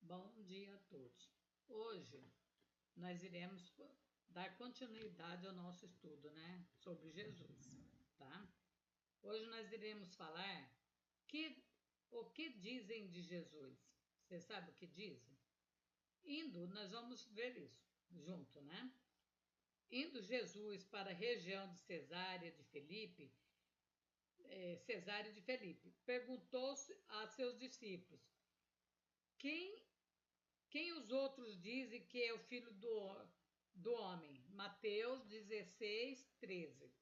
Bom dia a todos. Hoje nós iremos dar continuidade ao nosso estudo, né, sobre Jesus, tá? Hoje nós iremos falar que o que dizem de Jesus. Você sabe o que dizem? Nós vamos ver isso junto, né? Indo Jesus para a região de Cesárea de Felipe, perguntou-se a seus discípulos: quem Quem os outros dizem que é o filho do homem? Mateus 16, 13.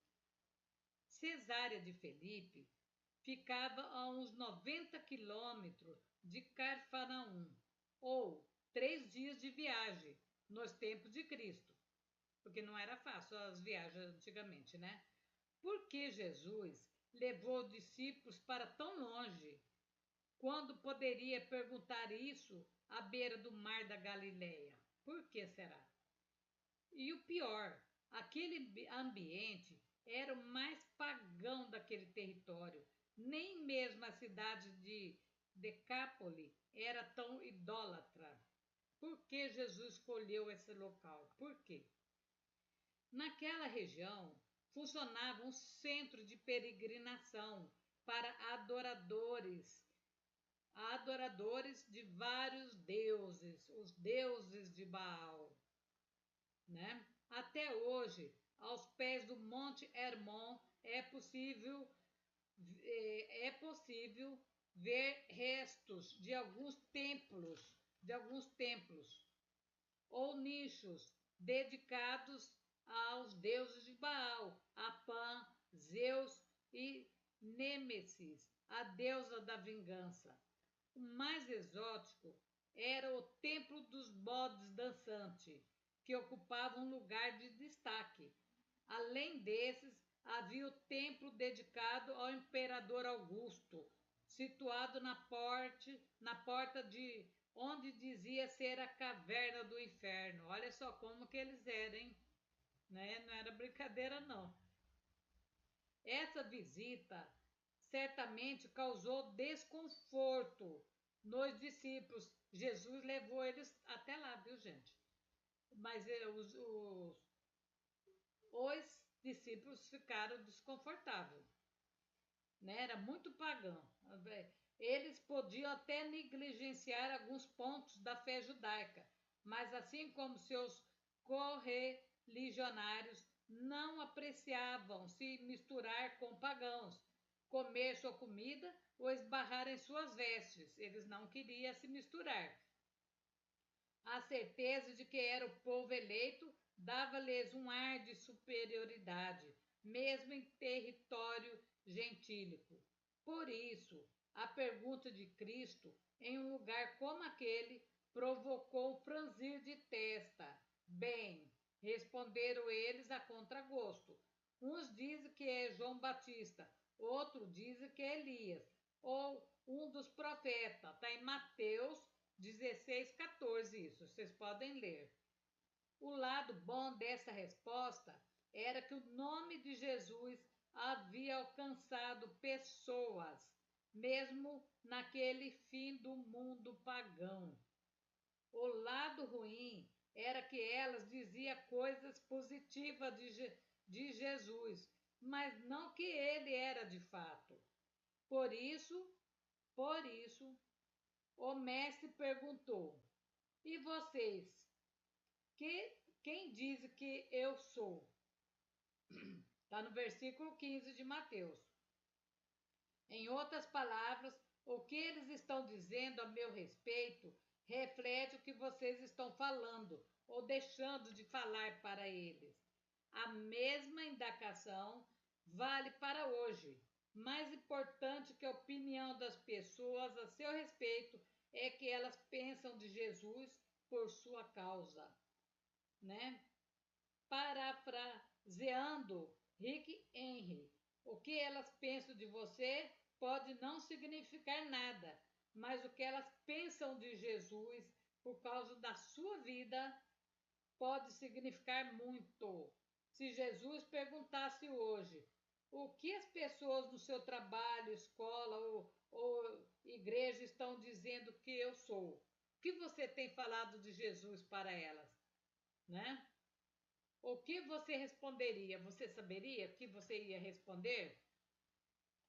Cesárea de Felipe ficava a uns 90 quilômetros de Cafarnaum, ou 3 dias de viagem, nos tempos de Cristo, porque não era fácil as viagens antigamente, né? Por que Jesus levou os discípulos para tão longe, quando poderia perguntar isso à beira do mar da Galileia? Por que será? E o pior, aquele ambiente era o mais pagão daquele território. Nem mesmo a cidade de Decápoli era tão idólatra. Por que Jesus escolheu esse local? Por quê? Naquela região funcionava um centro de peregrinação para adoradores de vários deuses, os deuses de Baal, né? Até hoje, aos pés do Monte Hermon, é possível ver restos de alguns templos ou nichos dedicados aos deuses de Baal, a Pan, Zeus e Nêmesis, a deusa da vingança. O mais exótico era o Templo dos Bodes Dançantes, que ocupava um lugar de destaque. Além desses, havia o templo dedicado ao imperador Augusto, situado na porta de onde dizia ser a caverna do inferno. Olha só como que eles eram, hein? Né? Não era brincadeira, não. Essa visita certamente causou desconforto nos discípulos. Jesus levou eles até lá, viu, gente? Mas os discípulos ficaram desconfortáveis, né? Era muito pagão. Eles podiam até negligenciar alguns pontos da fé judaica, mas assim como seus correligionários não apreciavam se misturar com pagãos, comer sua comida ou esbarrar em suas vestes. Eles não queriam se misturar. A certeza de que era o povo eleito dava-lhes um ar de superioridade, mesmo em território gentílico. Por isso, a pergunta de Cristo, em um lugar como aquele, provocou um franzir de testa. Bem, responderam eles a contragosto. Uns dizem que é João Batista, outros dizem que é Elias, ou um dos profetas. Está em Mateus 16, 14, isso, vocês podem ler. O lado bom dessa resposta era que o nome de Jesus havia alcançado pessoas, mesmo naquele fim do mundo pagão. O lado ruim era que elas diziam coisas positivas de Jesus, mas não que ele era de fato. Por isso, o mestre perguntou: e vocês? Quem diz que eu sou? Está no versículo 15 de Mateus. Em outras palavras, o que eles estão dizendo a meu respeito reflete o que vocês estão falando ou deixando de falar para eles. A mesma indagação vale para hoje. Mais importante que a opinião das pessoas a seu respeito é que elas pensam de Jesus por sua causa, né? Parafraseando Rick Henry, o que elas pensam de você pode não significar nada, mas o que elas pensam de Jesus por causa da sua vida pode significar muito. Se Jesus perguntasse hoje o que as pessoas no seu trabalho, escola ou igreja estão dizendo que eu sou, que você tem falado de Jesus para elas, né? O que você responderia? Você saberia o que você ia responder?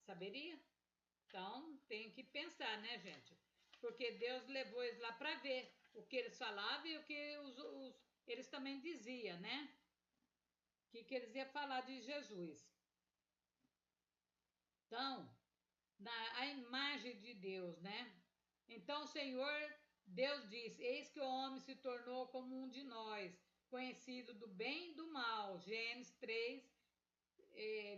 Saberia? Então, tem que pensar, né, gente? Porque Deus levou eles lá para ver o que eles falavam e o que eles também diziam, né? Que eles iam falar de Jesus. Então, a imagem de Deus, né? Então, o Senhor, Deus diz: Eis que o homem se tornou como um de nós, conhecido do bem e do mal. Gênesis 3,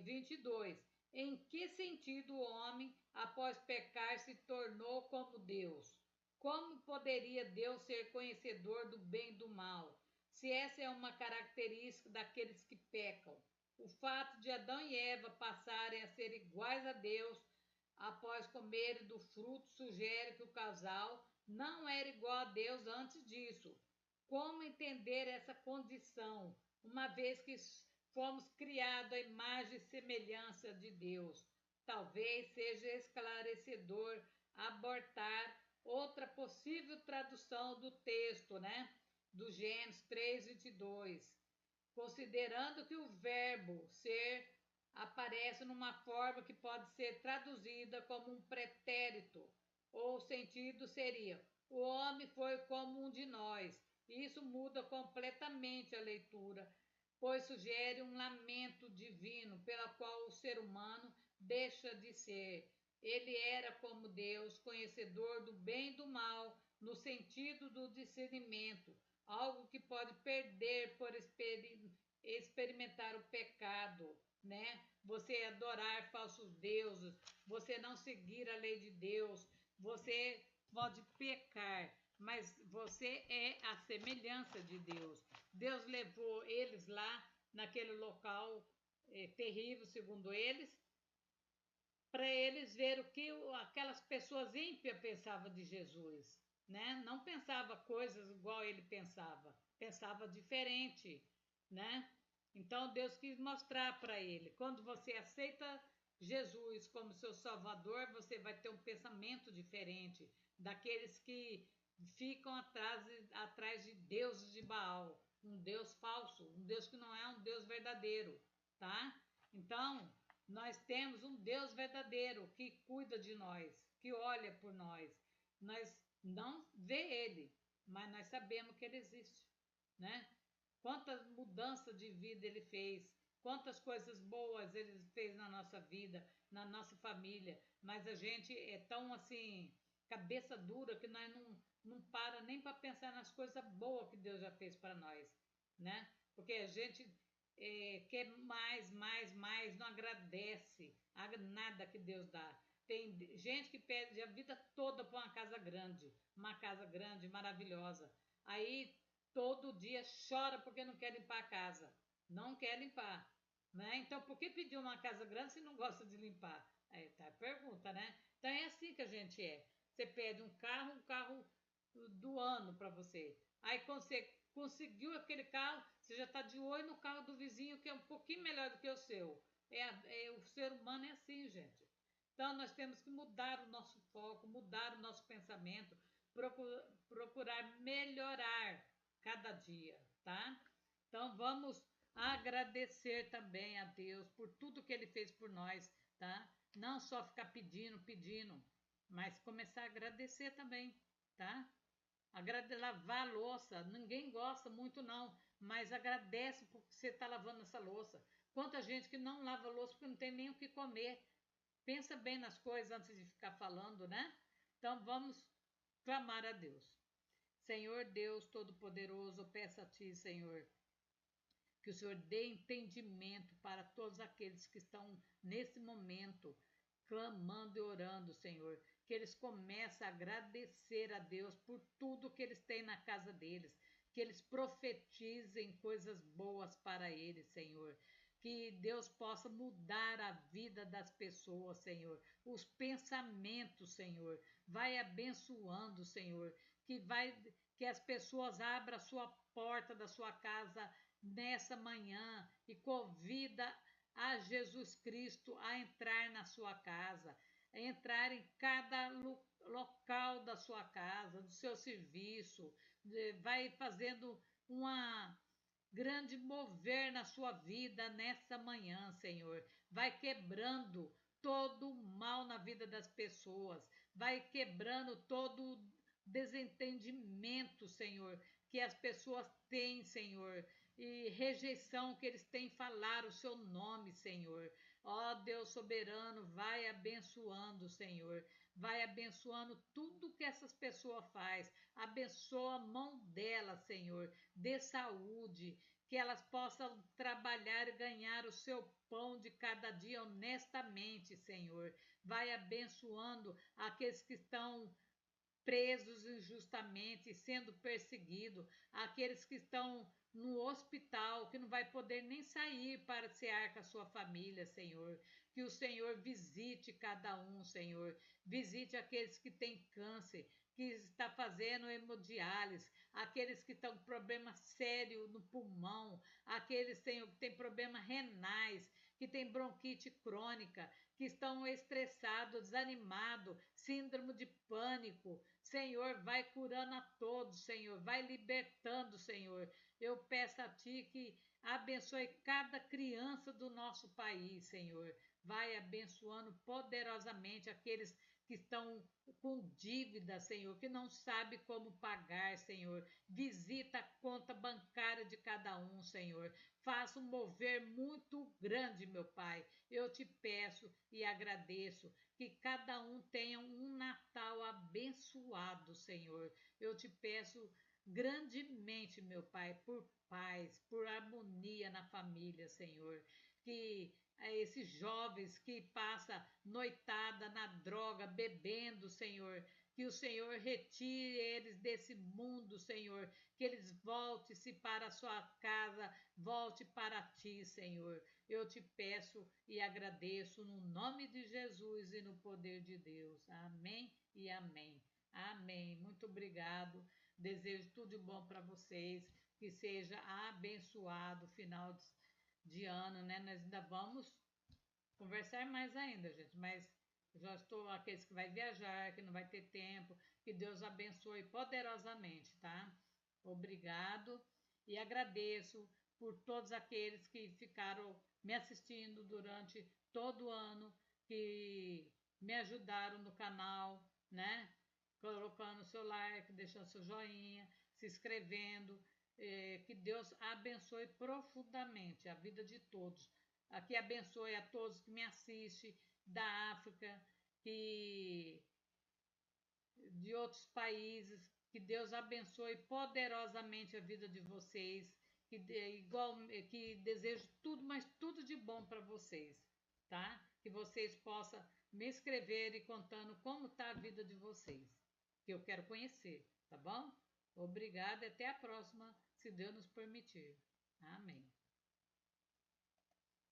22. Em que sentido o homem, após pecar, se tornou como Deus? Como poderia Deus ser conhecedor do bem e do mal, se essa é uma característica daqueles que pecam? O fato de Adão e Eva passarem a ser iguais a Deus após comerem do fruto sugere que o casal não era igual a Deus antes disso. Como entender essa condição, uma vez que fomos criados à imagem e semelhança de Deus? Talvez seja esclarecedor abortar outra possível tradução do texto, né? Do Gênesis 3:22, considerando que o verbo ser aparece numa forma que pode ser traduzida como um pretérito, ou o sentido seria: o homem foi como um de nós. Isso muda completamente a leitura, pois sugere um lamento divino pela qual o ser humano deixa de ser. Ele era como Deus, conhecedor do bem e do mal, no sentido do discernimento, algo que pode perder por experimentar o pecado, né? Você adorar falsos deuses, você não seguir a lei de Deus, você pode pecar, mas você é a semelhança de Deus. Deus levou eles lá naquele local terrível, segundo eles, para eles ver o que aquelas pessoas ímpias pensavam de Jesus, né? Não pensava coisas igual ele pensava, pensava diferente, né? Então Deus quis mostrar para ele, quando você aceita Jesus como seu Salvador, você vai ter um pensamento diferente daqueles que ficam atrás de deuses de Baal, um Deus falso, um Deus que não é um Deus verdadeiro, tá? Então, nós temos um Deus verdadeiro que cuida de nós, que olha por nós. Nós não vê ele, mas nós sabemos que ele existe, né? Quantas mudanças de vida ele fez, quantas coisas boas ele fez na nossa vida, na nossa família, mas a gente é tão assim, cabeça dura, que nós não para nem para pensar nas coisas boas que Deus já fez para nós, né? Porque a gente quer mais, mais, mais, não agradece a nada que Deus dá. Tem gente que pede a vida toda para uma casa grande, maravilhosa. Aí todo dia chora porque não quer limpar a casa. Não quer limpar, né? Então, por que pedir uma casa grande se não gosta de limpar? Aí tá a pergunta, né? Então é assim que a gente é. Você pede um carro do ano para você. Aí quando você conseguiu aquele carro, você já está de olho no carro do vizinho, que é um pouquinho melhor do que o seu. O ser humano é assim, gente. Então nós temos que mudar o nosso foco, mudar o nosso pensamento, procurar melhorar cada dia, tá? Então vamos agradecer também a Deus por tudo que ele fez por nós, tá? Não só ficar pedindo, pedindo, mas começar a agradecer também, tá? Lavar a louça, ninguém gosta muito não, mas agradece porque você está lavando essa louça. Quanta gente que não lava louça porque não tem nem o que comer. Pensa bem nas coisas antes de ficar falando, né? Então vamos clamar a Deus. Senhor Deus Todo-Poderoso, eu peço a Ti, Senhor, que o Senhor dê entendimento para todos aqueles que estão nesse momento clamando e orando, Senhor, que eles comecem a agradecer a Deus por tudo que eles têm na casa deles, que eles profetizem coisas boas para eles, Senhor. Que Deus possa mudar a vida das pessoas, Senhor. Os pensamentos, Senhor. Vai abençoando, Senhor. Que as pessoas abram a sua porta da sua casa nessa manhã e convida a Jesus Cristo a entrar na sua casa, a entrar em cada local da sua casa, do seu serviço, vai fazendo uma grande mover na sua vida nessa manhã, Senhor. Vai quebrando todo o mal na vida das pessoas, vai quebrando todo desentendimento, Senhor, que as pessoas têm, Senhor, e rejeição que eles têm falar o seu nome, Senhor. Ó Deus soberano, vai abençoando, Senhor. Vai abençoando tudo que essas pessoas faz. Abençoa a mão delas, Senhor. Dê saúde, que elas possam trabalhar e ganhar o seu pão de cada dia honestamente, Senhor. Vai abençoando aqueles que estão presos injustamente, sendo perseguidos, aqueles que estão no hospital, que não vai poder nem sair para cear com a sua família, Senhor. Que o Senhor visite cada um, Senhor. Visite aqueles que têm câncer, que está fazendo hemodiálise, aqueles que estão com problema sério no pulmão, aqueles que têm problemas renais, que têm bronquite crônica, que estão estressados, desanimados, síndrome de pânico. Senhor, vai curando a todos, Senhor, vai libertando, Senhor. Eu peço a Ti que abençoe cada criança do nosso país, Senhor. Vai abençoando poderosamente aqueles que estão com dívida, Senhor, que não sabe como pagar, Senhor. Visita a conta bancária de cada um, Senhor. Faça um mover muito grande, meu Pai. Eu te peço e agradeço que cada um tenha um Natal abençoado, Senhor. Eu te peço grandemente, meu Pai, por paz, por harmonia na família, Senhor. Que esses jovens que passam noitada na droga, bebendo, Senhor, que o Senhor retire eles desse mundo, Senhor, que eles voltem-se para a sua casa, volte para ti, Senhor. Eu te peço e agradeço no nome de Jesus e no poder de Deus. Amém e amém. Amém. Muito obrigado. Desejo tudo de bom para vocês, que seja abençoado o final de ano, né? Nós ainda vamos conversar mais ainda, gente, mas já estou aqueles que vai viajar, que não vai ter tempo, que Deus abençoe poderosamente, tá? Obrigado e agradeço por todos aqueles que ficaram me assistindo durante todo o ano, que me ajudaram no canal, né? Colocando seu like, deixando seu joinha, se inscrevendo. Que Deus abençoe profundamente a vida de todos. Aqui abençoe a todos que me assistem da África, que de outros países. Que Deus abençoe poderosamente a vida de vocês. Que desejo tudo, mas tudo de bom para vocês, tá? Que vocês possam me escrever e contando como está a vida de vocês, que eu quero conhecer, tá bom? Obrigada e até a próxima, se Deus nos permitir. Amém.